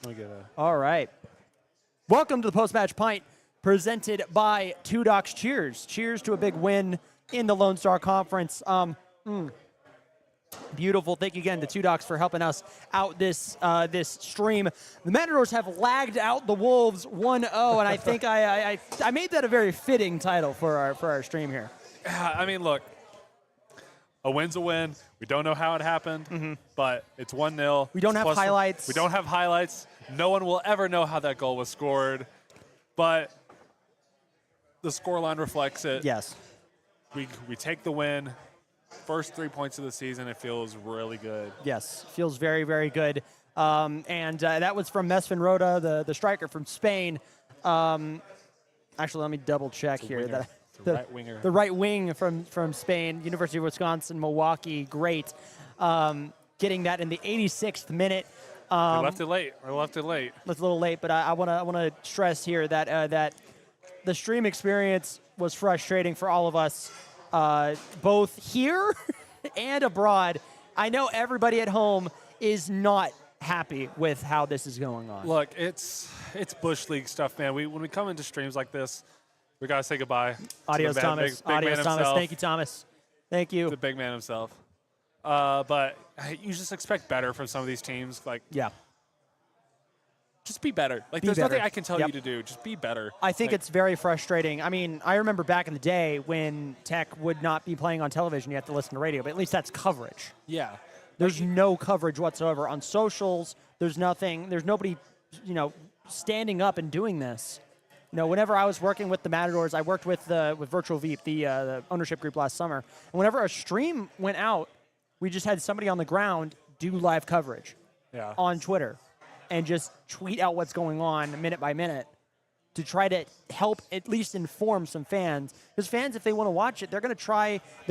Let me get a. All right. Welcome to the Post Match Pint, presented by Two Docs. Cheers. Cheers to a big win in the Lone Star Conference. Beautiful. Thank you again to Two Docs for helping us out this stream. The Matadors have lagged out the Wolves 1-0, and I think I made that a very fitting title for our stream here. I mean, look, a win's a win. We don't know how it happened, but it's 1-0. We don't have highlights. We don't have highlights. No one will ever know how that goal was scored, but the scoreline reflects it. Yes. We take the win. First 3 points of the season, it feels really good. Yes, feels very, very good. And that was from Mesfin Rota, the striker from Spain. Actually, let me double check here. Winger. The right winger. The right wing from Spain, University of Wisconsin, Milwaukee, great. Getting that in the 86th minute. We left it late. It's a little late, but I want to stress here that that the stream experience was frustrating for all of us, both here and abroad. I know everybody at home is not happy with how this is going on. Look, it's Bush League stuff, man. When we come into streams like this, we gotta say goodbye. Adios, to the man, Thomas. big Adios, man Thomas. himself, Thank you, Thomas. Thank you. the big man himself. But you just expect better from some of these teams. Like, Yeah. just be better. Like, Be there's better. nothing I can tell Yep. you to do. Just be better. I think Like, it's very frustrating. I mean, I remember back in the day when Tech would not be playing on television. You have to listen to radio, but at least that's coverage. yeah. There's no coverage whatsoever on socials. There's nothing. There's nobody, standing up and doing this. Whenever I was working with the Matadors, I worked with Virtual Veep, the ownership group last summer. And whenever a stream went out, we just had somebody on the ground do live coverage Yeah. on Twitter and just tweet out what's going on minute by minute to try to help at least inform some fans. Because fans, if they want to watch it, they're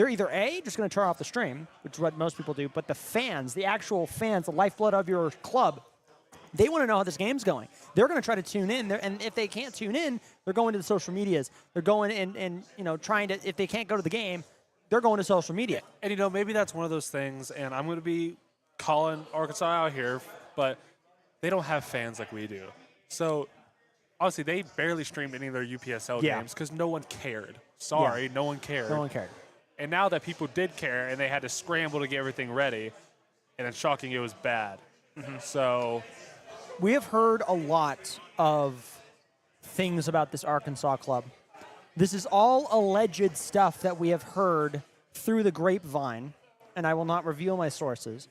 either A, just going to turn off the stream, which is what most people do, but the fans, the actual fans, the lifeblood of your club, they want to know how this game's going. They're going to try to tune in, and if they can't tune in, they're going to the social medias. They're going and trying to, if they can't go to the game, they're going to social media. And, maybe that's one of those things, and I'm going to be calling Arkansas out here, but they don't have fans like we do. So, honestly, they barely streamed any of their UPSL games because no one cared. Sorry, no one cared. No one cared. And now that people did care and they had to scramble to get everything ready, and it's shocking it was bad. So, we have heard a lot of things about this Arkansas club. This is all alleged stuff that we have heard through the grapevine, and I will not reveal my sources.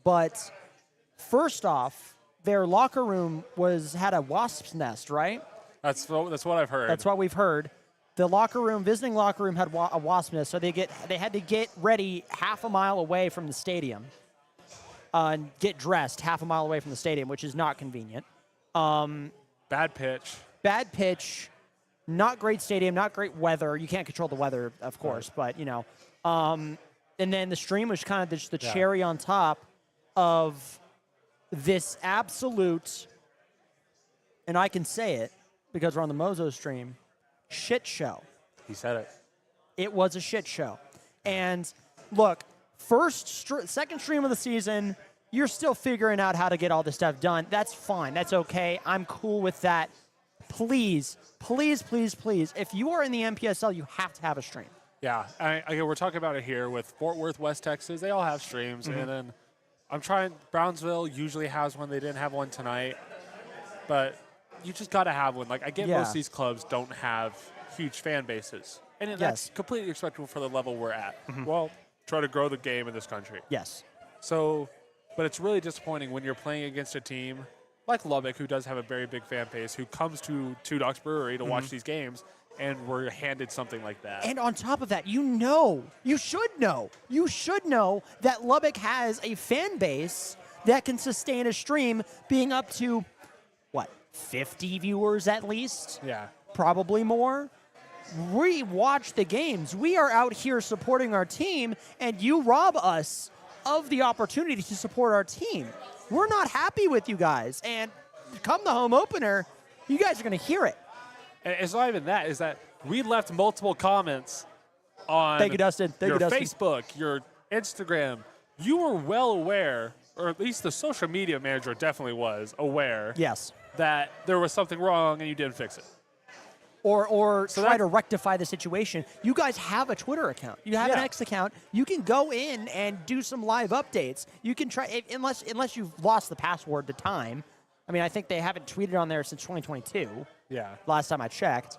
But first off, their locker room had a wasp's nest, right? that's what I've heard. That's what we've heard. The visiting locker room had a wasp nest, so they had to get ready half a mile away from the stadium and get dressed half a mile away from the stadium, which is not convenient. Bad pitch. Not great stadium, not great weather. You can't control the weather, of course, but, and then the stream was kind of just the cherry on top of this absolute, and I can say it because we're on the MOZOS stream, shit show. He said it. It was a shit show. And look, second stream of the season, you're still figuring out how to get all this stuff done. That's fine. That's okay. I'm cool with that. Please, please, please, please, if you are in the MPSL, you have to have a stream. Yeah, again, we're talking about it here with Fort Worth, West Texas. They all have streams, and then I'm trying. Brownsville usually has one. They didn't have one tonight, but you just got to have one. Like, I get most of these clubs don't have huge fan bases, and that's completely expectable for the level we're at. Well, try to grow the game in this country. Yes. So, but it's really disappointing when you're playing against a team like Lubbock, who does have a very big fan base, who comes to Two Docs Brewery to watch these games, and we're handed something like that. And on top of that, you should know that Lubbock has a fan base that can sustain a stream being up to, 50 viewers at least? Yeah. Probably more. We watch the games. We are out here supporting our team, and you rob us of the opportunity to support our team. We're not happy with you guys, and come the home opener, you guys are going to hear it. And it's not even that. Is that we left multiple comments on Thank you, Dustin. your Facebook, your Instagram. You were well aware or at least the social media manager definitely was aware Yes. that there was something wrong and you didn't fix it. Or So try that's- to rectify the situation. You guys have a Twitter account. You have an Yeah. X account. You can go in and do some live updates. You can try, unless you've lost the password to time. I mean, I think they haven't tweeted on there since 2022. Yeah. Last time I checked.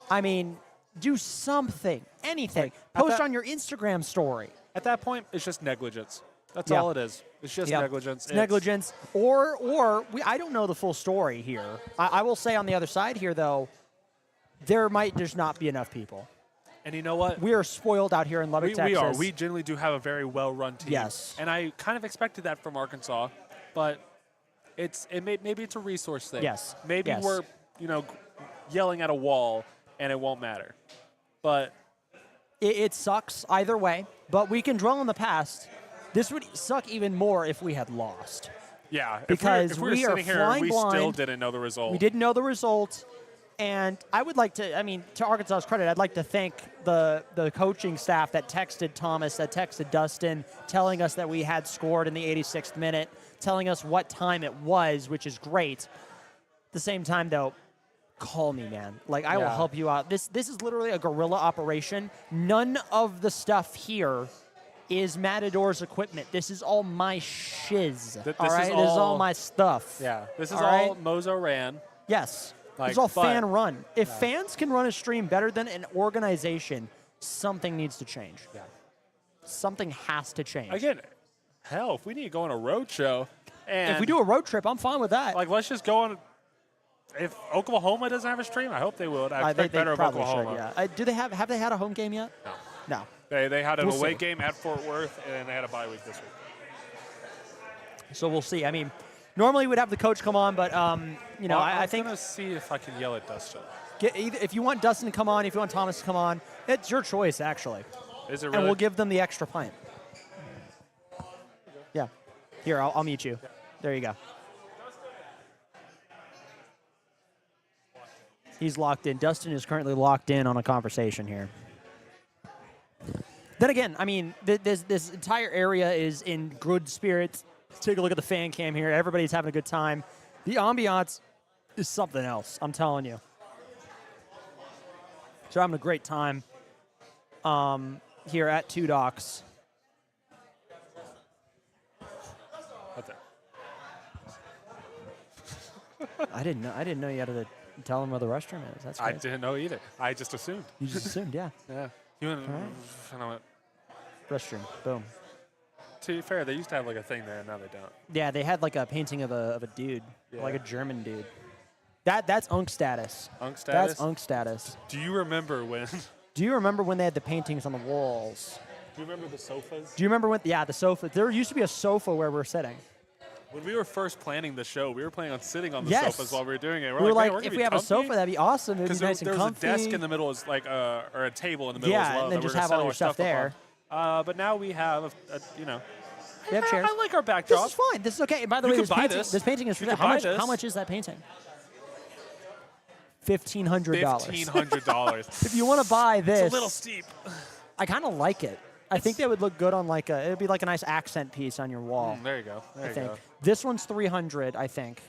I mean, do something, anything. Like, at Post that- on your Instagram story. At that point, it's just negligence. That's Yeah. all it is. It's just negligence. It's negligence. Or I don't know the full story here. I will say on the other side here, though, there might just not be enough people. And you know what? We are spoiled out here in Lubbock, We Texas. are. We generally do have a very well-run team. Yes. And I kind of expected that from Arkansas, but maybe it's a resource thing. Yes. Maybe Yes. we're yelling at a wall and it won't matter. But It sucks either way, but we can dwell on the past. This would suck even more if we had lost. yeah, Because if we were we are sitting here and flying we still blind. didn't know the result. We didn't know the result. And I would like to, I mean, to Arkansas's credit, I'd like to thank the coaching staff that texted Thomas, that texted Dustin, telling us that we had scored in the 86th minute, telling us what time it was, which is great. At the same time, though, call me, man. Like, I will Yeah. help you out. This is literally a guerrilla operation. None of the stuff here is Matadors equipment. This is all my shiz. This all is right? This is all all- my stuff. Yeah, this is All all right? Mozo ran. Yes. Like, It's all but- fan run. If fans can run a stream better than an organization, something needs to change. Yeah. Something has to change. Again, hell, if we need to go on a road show, and if we do a road trip, I'm fine with that. like, let's just go on. If Oklahoma doesn't have a stream, I hope they will. I expect they better of probably Oklahoma. should, yeah. Do they have they had a home game yet? No. No. They had an We'll away see. game at Fort Worth, and they had a bye week this week. So we'll see. I mean, normally we'd have the coach come on, but I think I'm gonna see if I can yell at Dustin. if you want Dustin to come on, if you want Thomas to come on, it's your choice actually. Is it And really? we'll give them the extra pint. Yeah. Here, I'll mute you. There you go. He's locked in. Dustin is currently locked in on a conversation here. Then again, I mean, this entire area is in good spirits. Let's take a look at the fan cam here. Everybody's having a good time. The ambiance is something else, I'm telling you. So I'm having a great time here at Two Docks. That's it. I didn't know you had to tell them where the restroom is. That's I great. didn't know either. I just assumed. You just assumed, yeah. Yeah. You went, right. you know what? Restroom, boom. To be fair, they used to have like a thing there, now they don't. Yeah, they had like a painting of a dude, Yeah. like a German dude. That's Unk status. Unk status? That's Unk status. Do you remember when? Do you remember when they had the paintings on the walls? Do you remember the sofas? Do you remember when? Yeah, the sofa. There used to be a sofa where we're sitting. When we were first planning the show, we were planning on sitting on the Yes. sofas while we were doing it. We were like, "Man, we're if gonna we be have a comfy?" sofa, that'd be awesome. It'd be Because nice there and was comfy. a desk in the middle, is like or a table in the middle Yeah, as well. and then that just we're gonna have set all your our stuff up there. on. But now we have, We have chairs. I like our This backdrop. is fine. This is okay. And by the You way, could this buy painting, this. this painting is You for could how buy much? this. How much is that painting? $1,500. $1,500. If you want to buy this, It's a little steep. I kind of like it. I think that would look good on like a. It'd be like a nice accent piece on your wall. There you go. There I you think go. this one's $300. I think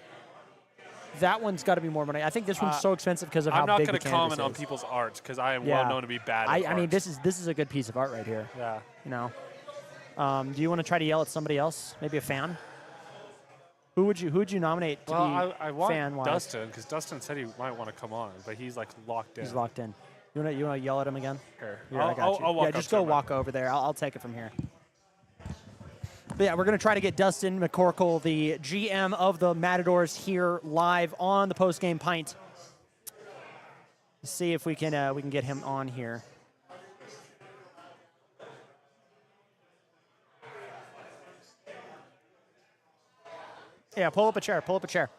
that one's got to be more money. I think this one's so expensive because of how I'm not big going the to canvas comment on is. people's art because I am Yeah. well known to be bad at I mean, art. this is a good piece of art right here. Yeah. You know. Do you want to try to yell at somebody else? Maybe a fan. Who would you nominate to Well, be I want fan-wise? Dustin because Dustin said he might want to come on, but he's like locked in. He's locked in. You want to yell at him again? Here. Here, I got you. I'll walk yeah, up just to go him. walk over there. I'll take it from here. But yeah, we're going to try to get Dustin McCorkle, the GM of the Matadors, here live on the post-game pint. See if we can get him on here. Yeah, pull up a chair. Pull up a chair.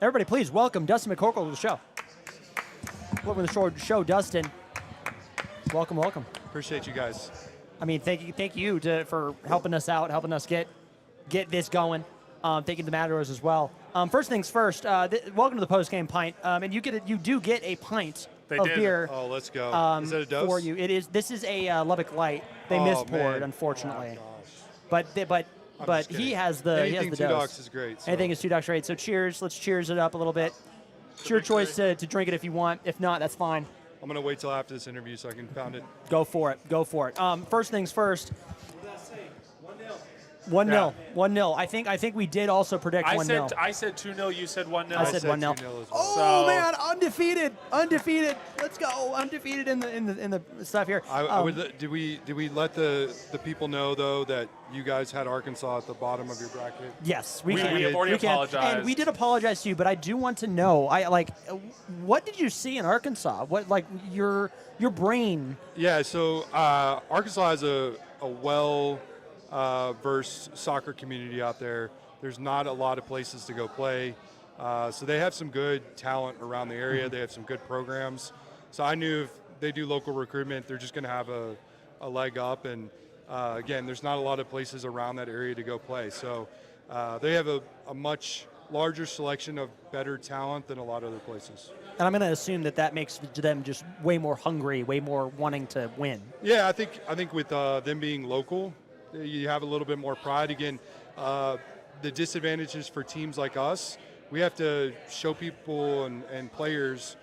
Everybody, please welcome Dustin McCorkle to the show. Welcome to the show, Dustin. Welcome, welcome. Appreciate you guys. I mean, thank you for helping us out, helping us get this going. Thank you to the Matadors as well. First things first. Welcome to the post game pint, and you do get a pint They of did. beer. Oh, let's go. Is that a For dose? you. This is a Lubbock Light. They Oh, mispoured, man. unfortunately. Oh, gosh. But I'm but just kidding. he has the Anything the 2 dose. Docs is great. So. Anything is 2 Docs right. So cheers. Let's cheers it up a little bit. It's your choice to drink it if you want. If not, that's fine. I'm going to wait till after this interview so I can pound it. Go for it. Go for it. First things first. 1-0. 1-0. I think we did also predict 1-0. I said 2-0. You said 1-0. I said 1-0. 2-0 as well. Oh So- man, undefeated. Let's go, undefeated in the stuff here. Did we let the people know though that you guys had Arkansas at the bottom of your bracket? Yes, We can. have already We can. apologized. And we did apologize to you, but I do want to know. What did you see in Arkansas? What your brain? Yeah, so Arkansas has a well versed soccer community out there. There's not a lot of places to go play. So they have some good talent around the area. They have some good programs. So I knew if they do local recruitment, they're just going to have a leg up. And again, there's not a lot of places around that area to go play. So they have a much larger selection of better talent than a lot of other places. And I'm going to assume that makes them just way more hungry, way more wanting to win. Yeah, I think with them being local, you have a little bit more pride. Again, the disadvantages for teams like us, we have to show people and players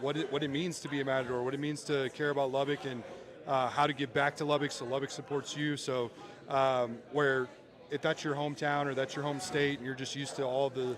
what it means to be a Matador, what it means to care about Lubbock, and how to give back to Lubbock so Lubbock supports you. So where if that's your hometown or that's your home state and you're just used to all the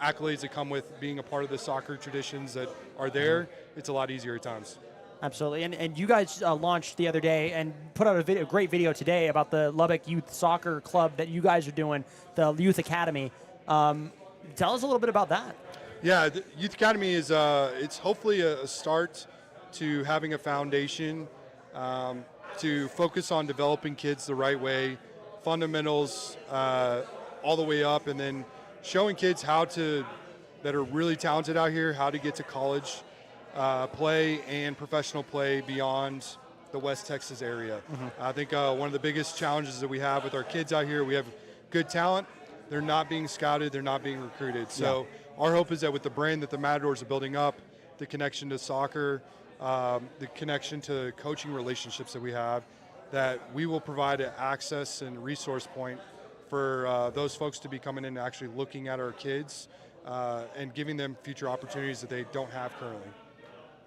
accolades that come with being a part of the soccer traditions that are there, it's a lot easier at times. Absolutely. And you guys launched the other day and put out a great video today about the Lubbock Youth Soccer Club that you guys are doing, the Youth Academy. Tell us a little bit about that. Yeah, the Youth Academy is it's hopefully a start to having a foundation to focus on developing kids the right way, fundamentals all the way up, and then showing kids that are really talented out here, how to get to college play and professional play beyond the West Texas area. I think one of the biggest challenges that we have with our kids out here, we have good talent. They're not being scouted. They're not being recruited. So our hope is that with the brand that the Matadors are building up, the connection to soccer, the connection to coaching relationships that we have, that we will provide an access and resource point for those folks to be coming in and actually looking at our kids and giving them future opportunities that they don't have currently.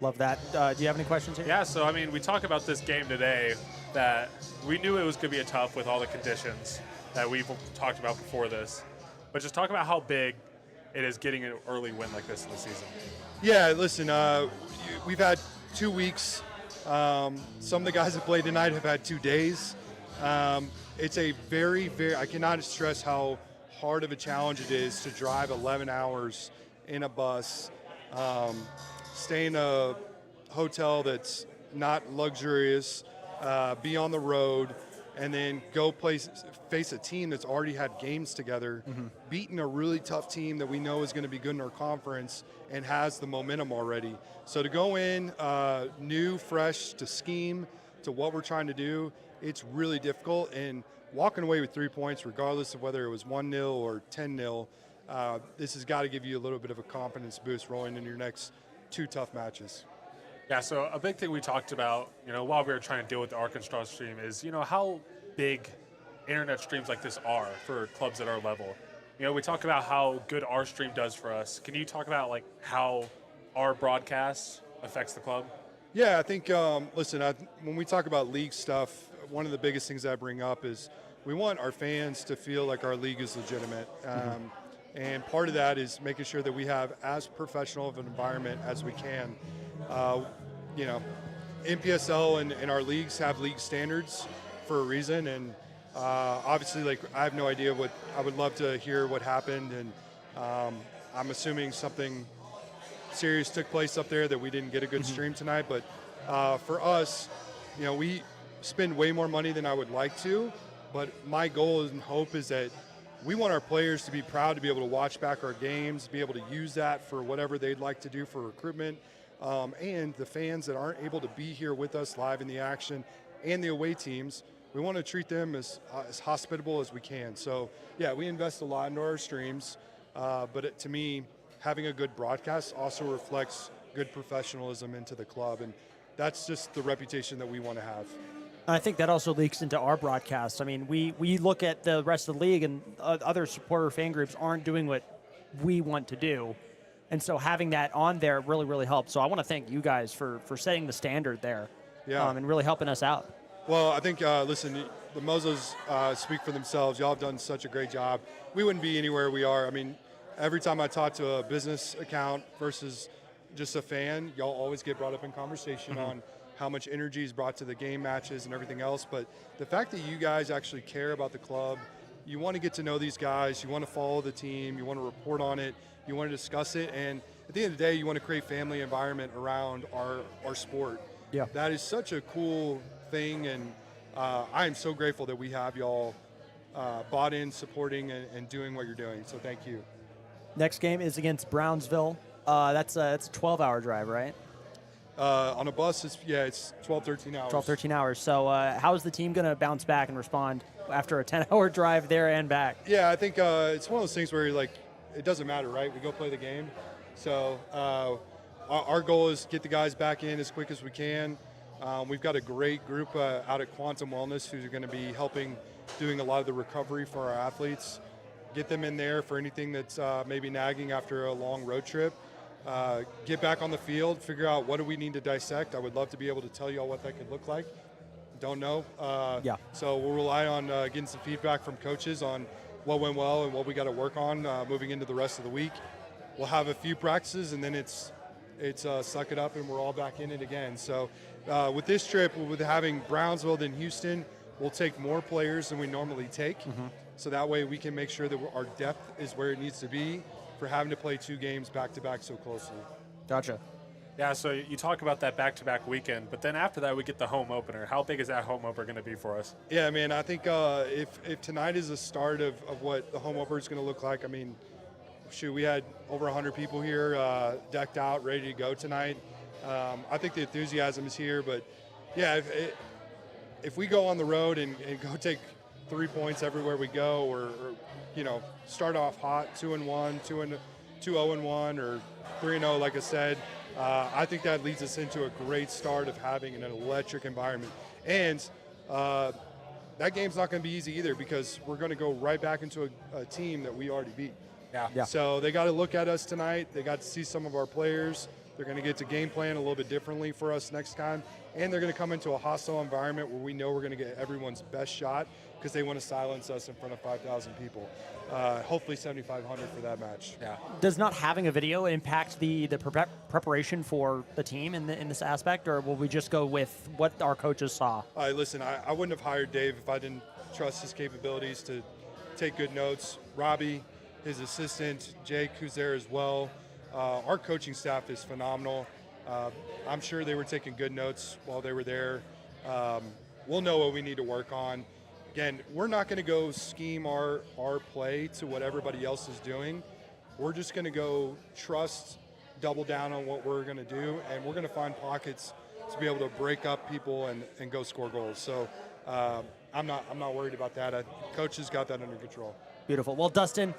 Love that. Do you have any questions here? Yeah, so I mean, we talk about this game today that we knew it was going to be tough with all the conditions that we've talked about before this. But just talk about how big it is getting an early win like this in the season. Yeah, listen, we've had 2 weeks. Some of the guys that played tonight have had 2 days. It's a very, very, I cannot stress how hard of a challenge it is to drive 11 hours in a bus, stay in a hotel that's not luxurious, be on the road, and then go face a team that's already had games together, beating a really tough team that we know is going to be good in our conference and has the momentum already. So to go in new, fresh, to scheme, to what we're trying to do, it's really difficult. And walking away with 3 points, regardless of whether it was 1-0 or 10-0, this has got to give you a little bit of a confidence boost rolling into your next 2 tough matches. Yeah, so a big thing we talked about, while we were trying to deal with the Arkansas stream is, how big internet streams like this are for clubs at our level. We talk about how good our stream does for us. Can you talk about how our broadcast affects the club? Yeah, I think, listen, when we talk about league stuff, one of the biggest things I bring up is we want our fans to feel like our league is legitimate. And part of that is making sure that we have as professional of an environment as we can. NPSL and our leagues have league standards for a reason, and obviously, I have no idea what I would love to hear what happened, and I'm assuming something serious took place up there that we didn't get a good stream tonight. But for us, we spend way more money than I would like to, but my goal and hope is that we want our players to be proud to be able to watch back our games, be able to use that for whatever they'd like to do for recruitment, and the fans that aren't able to be here with us live in the action and the away teams, we want to treat them as hospitable as we can. So, yeah, we invest a lot into our streams, but to me, having a good broadcast also reflects good professionalism into the club, and that's just the reputation that we want to have. I think that also leaks into our broadcast. I mean, we look at the rest of the league, and other supporter fan groups aren't doing what we want to do. And so having that on there really, really helps. So I want to thank you guys for setting the standard there, and really helping us out. Well, I think, listen, the MOZOS speak for themselves. Y'all have done such a great job. We wouldn't be anywhere we are. I mean, every time I talk to a business account versus just a fan, y'all always get brought up in conversation on how much energy is brought to the game matches and everything else. But the fact that you guys actually care about the club, you want to get to know these guys, you want to follow the team, you want to report on it, you want to discuss it, and at the end of the day, you want to create family environment around our sport. Yeah. That is such a cool thing, and I am so grateful that we have y'all bought in, supporting, and doing what you're doing. So thank you. Next game is against Brownsville. That's a 12-hour drive, right? On a bus, it's 12, 13 hours. 12, 13 hours. So how is the team going to bounce back and respond after a 10-hour drive there and back? Yeah, I think it's one of those things where you're like, it doesn't matter, right? We go play the game. So our goal is to get the guys back in as quick as we can. We've got a great group out at Quantum Wellness who's going to be helping doing a lot of the recovery for our athletes. Get them in there for anything that's maybe nagging after a long road trip. Get back on the field, figure out what do we need to dissect. I would love to be able to tell you all what that could look like. Don't know. So we'll rely on getting some feedback from coaches on what went well and what we got to work on moving into the rest of the week. We'll have a few practices, and then it's suck it up, and we're all back in it again. So with this trip, with having Brownsville then Houston, we'll take more players than we normally take. So that way we can make sure that our depth is where it needs to be for having to play 2 games back-to-back so closely. Gotcha. Yeah, so you talk about that back-to-back weekend, but then after that we get the home opener. How big is that home opener going to be for us? Yeah, man, I think if tonight is the start of what the home opener is going to look like, I mean, shoot, we had over 100 people here decked out, ready to go tonight. I think the enthusiasm is here, but yeah, if we go on the road and go take 3 points everywhere we go, or start off hot 2-1, 2-0-1, or 3-0, like I said, I think that leads us into a great start of having an electric environment. And that game's not going to be easy either, because we're going to go right back into a team that we already beat. Yeah. So they got to look at us tonight. They got to see some of our players. They're going to get to game plan a little bit differently for us next time. And they're going to come into a hostile environment where we know we're going to get everyone's best shot, because they want to silence us in front of 5,000 people. Hopefully 7,500 for that match. Yeah. Does not having a video impact the preparation for the team in this aspect, or will we just go with what our coaches saw? Listen, I wouldn't have hired Dave if I didn't trust his capabilities to take good notes. Robbie, his assistant, Jake, who's there as well. Our coaching staff is phenomenal. I'm sure they were taking good notes while they were there. We'll know what we need to work on. Again, we're not going to go scheme our play to what everybody else is doing. We're just going to go trust, double down on what we're going to do, and we're going to find pockets to be able to break up people and go score goals. So I'm not worried about that. Coach has got that under control. Beautiful. Well, Dustin,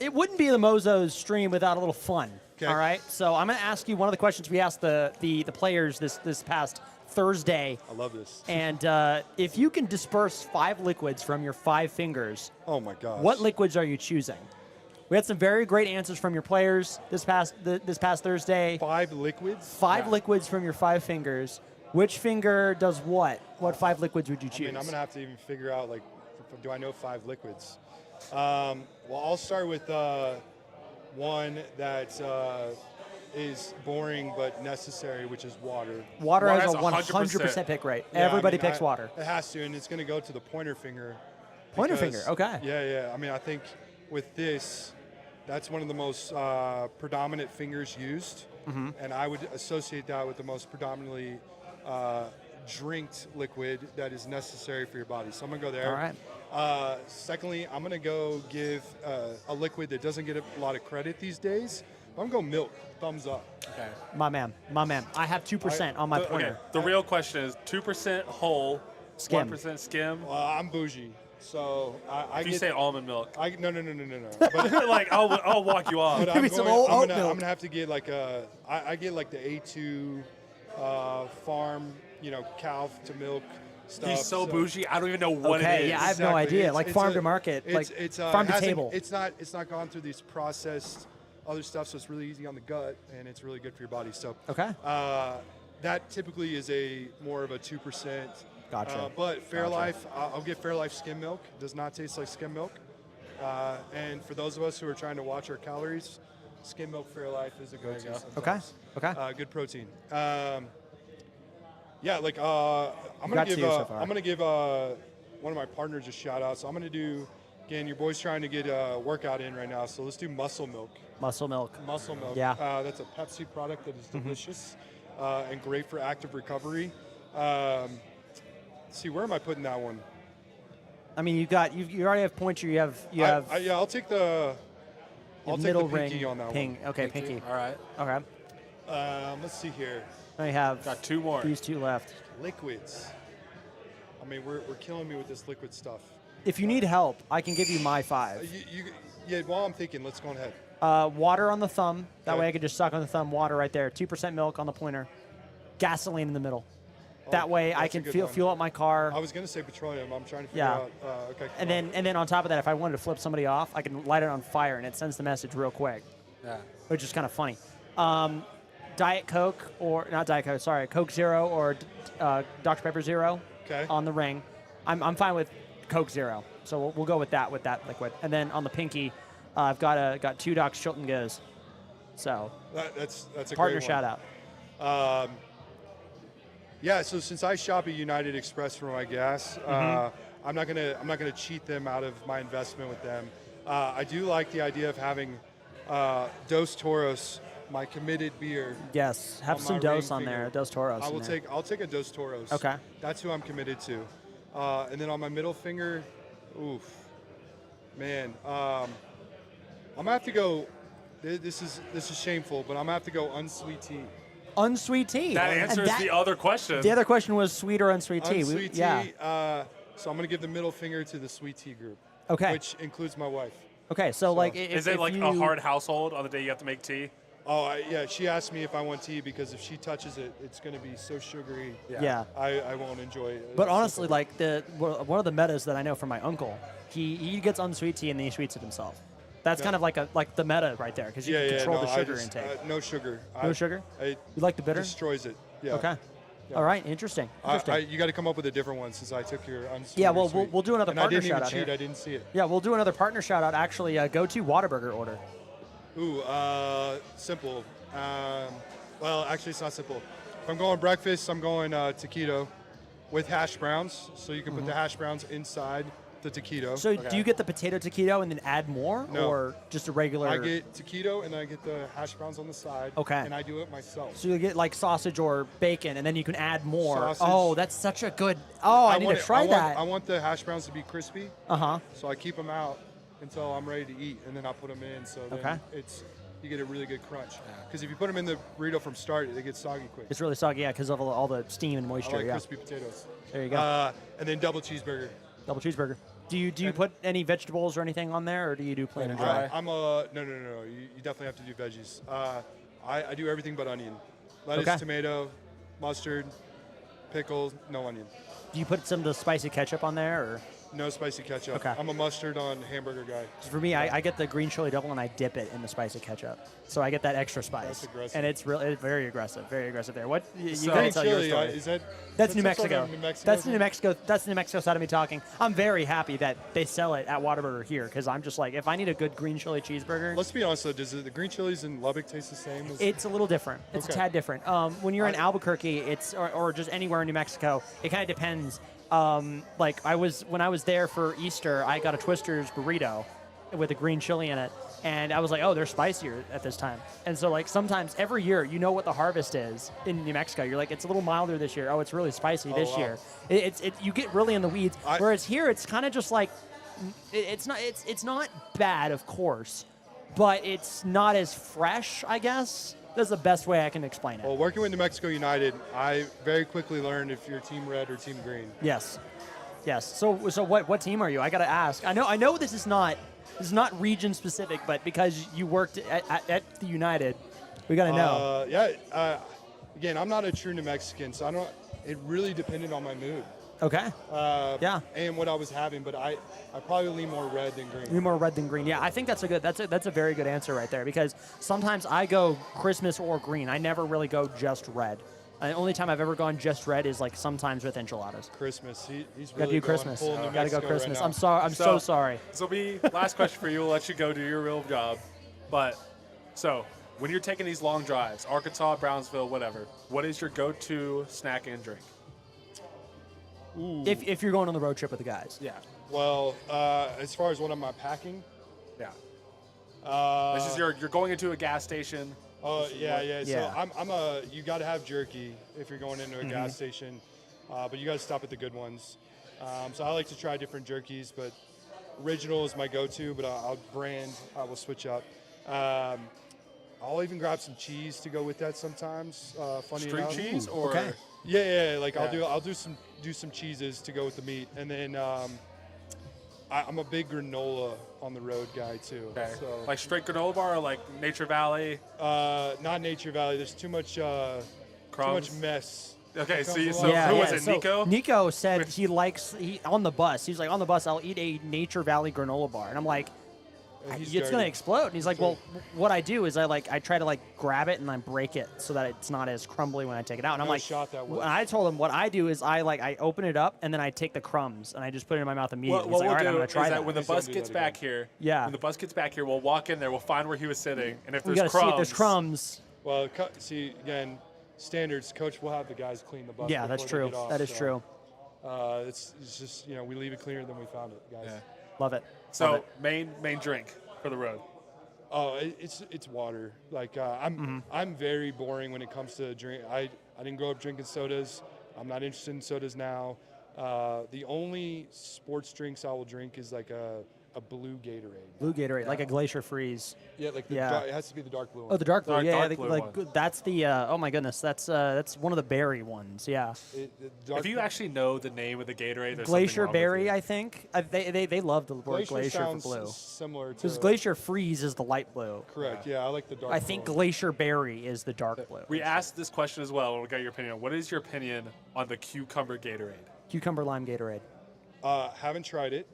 it wouldn't be the MOZOS stream without a little fun. Okay. All right. So I'm going to ask you one of the questions we asked the players this past Thursday. I love this. And if you can disperse 5 liquids from your 5 fingers, oh my gosh, what liquids are you choosing? We had some very great answers from your players this past Thursday. 5 liquids? 5 liquids from your 5 fingers. Which finger does what? What 5 liquids would you choose? I mean, I'm going to have to even figure out, like, do I know 5 liquids? Well, I'll start with one that is boring but necessary, which is water. Water has a 100% 100% pick rate. Yeah, Everybody I mean, picks water. It has to, and it's going to go to the pointer finger. Pointer because- finger, okay. Yeah. I mean, I think with this, that's one of the most predominant fingers used, and I would associate that with the most predominantly drinked liquid that is necessary for your body. So I'm going to go there. All right. Secondly, I'm going to go give a liquid that doesn't get a lot of credit these days. I'm going to go milk. Thumbs up. Okay. My man. I have 2% on my pointer. Okay. The real question is 2% whole, Skim. 1% skim. I'm bougie. So I If you get, say almond milk, no. But, like I'll walk you off. but Maybe some oat I'm milk. gonna have to get like I get like the A2 farm, cow to milk stuff. He's so bougie. I don't even know what it is. Yeah, I have no Exactly. idea. It's- Like it's farm a- to market, it's, like it's, farm to hasn't- table. It's not gone through these processed other stuff, so it's really easy on the gut and it's really good for your body. So Okay. that typically is more of a 2%. Gotcha. But Fairlife, I'll get Fairlife skim milk. It does not taste like skim milk. And for those of us who are trying to watch our calories, skim milk Fairlife is a go-to. Okay. sometimes. Okay. Good protein. Yeah, like I'm gonna got give two so far. I'm gonna give one of my partners a shout out. So I'm gonna do again. Your boy's trying to get a workout in right now, so let's do Muscle Milk. Muscle milk. Muscle Milk. Yeah. That's a Pepsi product that is delicious and great for active recovery. Let's see, where am I putting that one? I mean, you already have pointer. You have Yeah, I'll take the middle pinky ring. on that Ping. Okay, pinky. All right. Okay. one. Let's see here. I have Got two more. these two left. Liquids. I mean, we're killing me with this liquid stuff. If you need help, I can give you my 5. Yeah, while I'm thinking, let's go ahead. Water on the thumb. That Okay. way I can just suck on the thumb. Water right there. 2% milk on the pointer. Gasoline in the middle. That way I that's a can good one. fuel up my car. I was going to say petroleum. I'm trying to figure Yeah. out. Okay. And then on top of that, if I wanted to flip somebody off, I can light it on fire and it sends the message real quick, Yeah. which is kind of funny. Diet Coke or not Diet Coke, sorry, Coke Zero or Dr Pepper Zero Okay. on the ring. I'm fine with Coke Zero, so we'll go with that liquid. And then on the pinky, I've got 2 Doc Chilton Goes. So That's a partner great one. shout out. Yeah. So since I shop at United Express for my gas, I'm not gonna cheat them out of my investment with them. I do like the idea of having Dos Toros, my committed beer. Yes, have on some my Dos ring on there. finger. Dos Toros. I'll in there. take a Dos Toros. Okay. That's who I'm committed to. And then on my middle finger, oof, man, I'm gonna have to go. This is shameful, but I'm gonna have to go unsweet tea. Unsweet tea. That And answers the other question. The other question was sweet or unsweet tea. Unsweet tea. Yeah. So I'm gonna give the middle finger to the sweet tea group. Okay. Which includes my wife. Okay. So like, Is it like a hard household on the day you have to make tea? Oh yeah, she asked me if I want tea because if she touches it, it's gonna be so sugary. Yeah. I won't enjoy it. But It's honestly, simple. like one of the metas that I know from my uncle, he gets unsweet tea and then he sweets it himself. That's kind of like the meta right there because you can control the sugar intake. No sugar. No sugar? It You like the bitter? destroys it. Yeah. Okay. Yeah. All right. Interesting. Interesting. You got to come up with a different one since I took your unsweet. Yeah, or well, sweet. we'll do another and partner I didn't even shout-out cheat. here. I didn't see it. Yeah, we'll do another partner shout out. Actually, go to Whataburger order. Ooh, simple. Well, actually, it's not simple. If I'm going breakfast, I'm going taquito with hash browns. So you can put the hash browns inside the taquito. So do you get the potato taquito and then add more, No. or just a regular? I get taquito and I get the hash browns on the side. Okay. And I do it myself. So you get like sausage or bacon, and then you can add more. Sausage. Oh, that's such a good. Oh, I need to try that. I want the hash browns to be crispy. Uh-huh. So I keep them out until I'm ready to eat, and then I put them in. So then Okay. you get a really good crunch. Because if you put them in the burrito from start, they get soggy quick. It's really soggy, yeah, because of all the steam and I moisture. like Yeah. crispy potatoes. There you go. And then double cheeseburger. Double cheeseburger. Do you put any vegetables or anything on there, or do you do plain and dry? I'm a no. You definitely have to do veggies. I do everything but onion. Lettuce, Okay. tomato, mustard, pickle, no onion. Do you put some of the spicy ketchup on there, or? No spicy ketchup. Okay. I'm a mustard on hamburger guy. For me, I get the green chili double and I dip it in the spicy ketchup, so I get that extra spice. That's aggressive. And it's very aggressive there. What you So- gotta Green tell your chili, story. is that? That's New some sort Mexico. of New Mexico. That's thing? New Mexico. That's the New Mexico side of me talking. I'm very happy that they sell it at Whataburger here because I'm just like, if I need a good green chili cheeseburger, Let's be honest though. Does the green chilies in Lubbock taste the same? As, it's a little different. It's a Okay. tad different. When you're in Albuquerque, or just anywhere in New Mexico, it kind of depends. Like when I was there for Easter, I got a Twister's burrito with a green chili in it, and I was like, oh, they're spicier at this time. And so like sometimes every year, you know what the harvest is in New Mexico. You're like, it's a little milder this year. Oh, it's really spicy this wow. year. You get really in the weeds. Whereas here, it's kind of just like it's not bad, of course, but it's not as fresh, I guess. That's the best way I can explain it. Well, working with New Mexico United, I very quickly learned if you're team red or team green. Yes. Yes. So what team are you? I got to ask. I know this is not region specific, but because you worked at the United, we got to know. Again, I'm not a true New Mexican, so I don't. It really depended on my mood. Okay. And what I was having, but I probably lean more red than green. Lean more red than green. Yeah, I think that's a very good answer right there, because sometimes I go Christmas or green. I never really go just red. The only time I've ever gone just red is like sometimes with enchiladas. Christmas. He's Gotta really do Christmas. full New Gotta go Mexico Christmas. right I'm sorry. I'm so sorry. This will be last question for you. We'll let you go do your real job. But so when you're taking these long drives, Arkansas, Brownsville, whatever, what is your go-to snack and drink? Ooh. If you're going on the road trip with the guys. Yeah. Well, as far as what am I packing? Yeah. This is you're going into a gas station. Oh yeah. Yeah. So you got to have jerky if you're going into a gas station, but you got to stop at the good ones. So I like to try different jerkies, but original is my go-to. But I will switch up. I'll even grab some cheese to go with that sometimes. Funny String enough. cheese or Okay. Yeah. I'll do some cheeses to go with the meat, and then I'm a big granola on the road guy too. okay. So, Like straight granola bar or like Nature Valley? not Nature Valley. There's too much Crumbs? mess. Okay, so Comes so along. who was it, So Nico? Nico said he on the bus. He's like, on the bus, I'll eat a Nature Valley granola bar. And I'm like, He's it's going to dirty. explode. And he's like, well, what I do is I try to grab it and I break it so that it's not as crumbly when I take it out. And I'm No like, shot that works. and I told him what I do is I open it up and then I take the crumbs and I just put it in my mouth immediately. What He's like, we'll all right, do I'm going to try is that. that when the Please don't bus do gets that back here, Yeah. when the bus gets back here, we'll walk in there, we'll find where he was sitting, and if we there's got to see crumbs, if there's crumbs. Well, see again, standards. Coach will have the guys clean the bus. Yeah, that's before they true. get off, That is so, true. It's just we leave it cleaner than we found it, guys. Yeah. Love it. So Love it. main drink for the road. Oh, it's water. Like I'm very boring when it comes to drink. I didn't grow up drinking sodas. I'm not interested in sodas now. The only sports drinks I will drink is like a blue Gatorade. Blue Gatorade, like a Glacier Freeze. Yeah, like Yeah. it has to be the dark blue one. Oh, the dark blue. Dark Yeah, blue like one. that's the. Oh my goodness, that's one of the berry ones. Yeah. The dark If you actually know the name of the Gatorade, there's Glacier something wrong with berry, you. I think. They love the word Glacier for sounds blue. similar to Because Glacier Freeze is the light blue. correct. Yeah, I like the dark. I think blue. Glacier Berry is the dark blue. We asked this question as well, and we'll get your opinion. What is your opinion on the cucumber Gatorade? Cucumber lime Gatorade. Haven't tried it.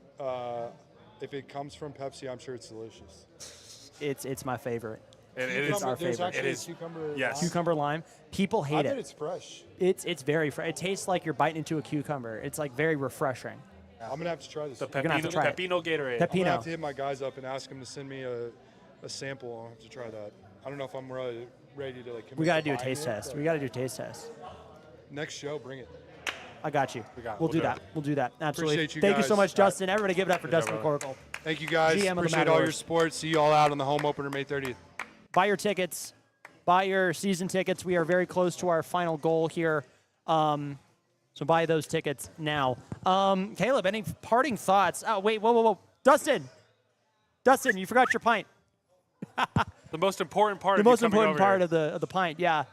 If it comes from Pepsi, I'm sure it's delicious. It's my favorite. It is our There's favorite. actually It is. cucumber. Yes. lime? Cucumber lime. People I hate bet it. it's fresh. It's very fresh. It tastes like you're biting into a cucumber. It's like very refreshing. I'm gonna have to try this. The gonna have to try it. Pepino Gatorade. I'm gonna have Pepino. to hit my guys up and ask them to send me a sample. I'll have to try that. I don't know if I'm ready to We got to commit do a buying taste it, test. but We got to do a taste test. Next show, bring it. I got you. We got it. We'll We'll do do that. it. We'll do that. Absolutely. Appreciate you Thank you so guys. much, Dustin. Everybody give it up for Good job, Dustin brother. McCorkle. Thank you guys. GM of the Appreciate all your Matadors. support. See you all out on the home opener May 30th. Buy your tickets. Buy your season tickets. We are very close to our final goal here. So buy those tickets now. Caleb, any parting thoughts? Oh, wait, whoa. Dustin, you forgot your pint. The most important part. The of you most coming important over part here. of the pint, yeah.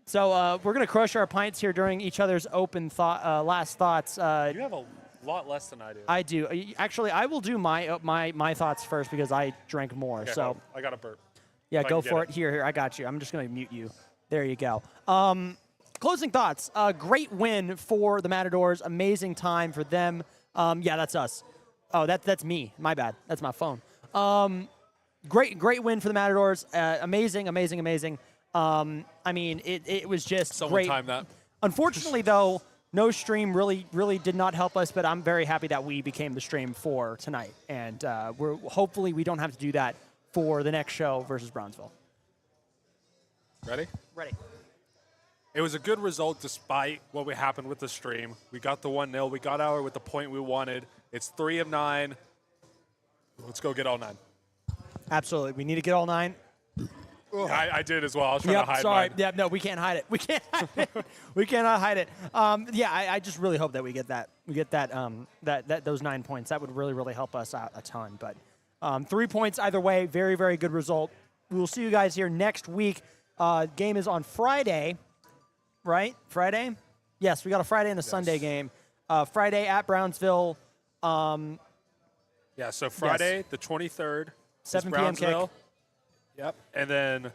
So we're gonna crush our pints here during each other's open last thoughts. You have a lot less than I do. I do actually. I will do my thoughts first because I drank more. Okay, so hold on. I got a burp. yeah, if I go can for get it. Here, I got you. I'm just gonna mute you. There you go. Closing thoughts. Great win for the Matadors. Amazing time for them. Yeah, that's us. Oh, that's me. My bad. That's my phone. Great win for the Matadors. Amazing. I mean, it was just Someone great. time that. Unfortunately, though, no stream really did not help us. But I'm very happy that we became the stream for tonight, and hopefully we don't have to do that for the next show versus Brownsville. Ready? Ready. It was a good result despite what happened with the stream. We got the 1-0. We got out with the point we wanted. It's 3 of 9. Let's go get all 9. Absolutely. We need to get all 9. I did as well. I was trying to hide sorry. mine. Yeah, no, we can't hide it. We can't hide it. We cannot hide it. Yeah, I just really hope that we get that. We get that those 9 points. That would really help us out a ton. But 3 points either way. Very good result. We'll see you guys here next week. Game is on Friday, right? Friday? Yes, we got a Friday and a Sunday game. Friday at Brownsville. Yeah, so Friday, the 23rd, is 7 p.m. kick. Brownsville. Yep. And then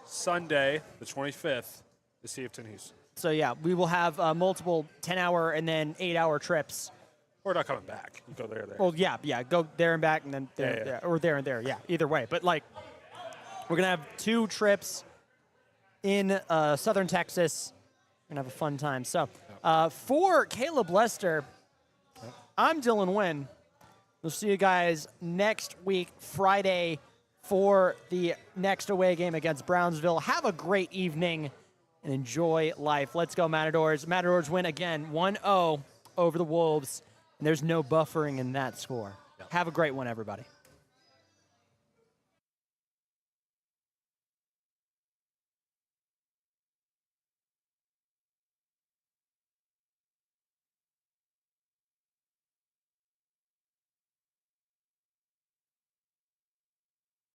Sunday, the 25th, is Seaton Houston. So, yeah, we will have multiple 10-hour and then 8-hour trips. We're not coming back. You go there. Well, yeah, go there and back and then there, or there and there, yeah, either way. But, like, we're going to have 2 trips in southern Texas. We're going to have a fun time. So, for Caleb Lester, I'm Dylan Wynn. We'll see you guys next week, Friday, for the next away game against Brownsville. Have a great evening and enjoy life. Let's go, Matadors. Matadors win again, 1-0 over the Wolves, and there's no buffering in that score. Have a great one, everybody.